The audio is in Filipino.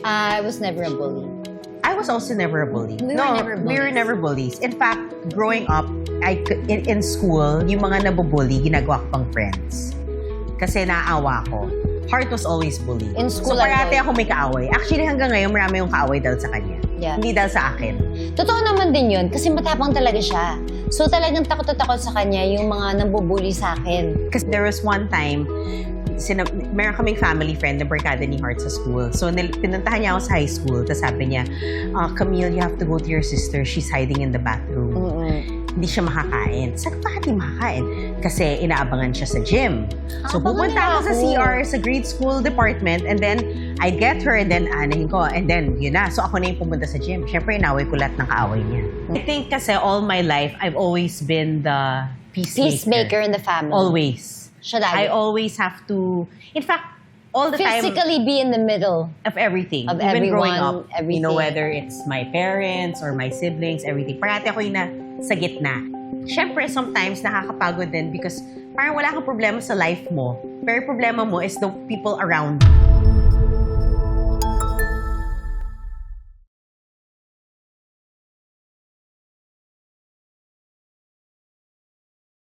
I was never a bully. I was also never a bully. We were never bullies. In fact, growing up, in school, yung mga nabubully, ginagawa ko pang friends. Kasi naawa ko. Heart was always bullied. In school, so parati I ako may kaaway. Actually, hanggang ngayon, marami yung kaaway dahil sa kanya. Yeah. Hindi dahil sa akin. Totoo naman din yun, kasi matapang talaga siya. So talagang takot na takot sa kanya yung mga nambubuli sa akin. Kasi there was one time, meron kaming family friend na barkada ni Heart sa school. So, pinuntahan niya ako sa high school. Tapos sabi niya, Camille, you have to go to your sister. She's hiding in the bathroom. Hindi siya makakain. Sabi ko, bakit di makakain? Kasi inaabangan siya sa gym. So, Abangan pupunta nila ako sa ako. CR, sa grade school department, and then, I'd get her, and then, anahin ko, and then, yun na. So, ako na yung pumunta sa gym. Siyempre, inaway ko lahat ng kaaway niya. I think kasi all my life, I've always been the Peacemaker in the family. Always. Siya I lagi. always have to, in fact, all the time Physically be in the middle. of everything. Of Even growing everyone, up, you know, everything. whether it's my parents or my siblings, everything. Parati ako yung sa gitna. Siyempre, sometimes nakakapagod din because parang wala kang problema sa life mo. Pero yung problema mo is the people around you.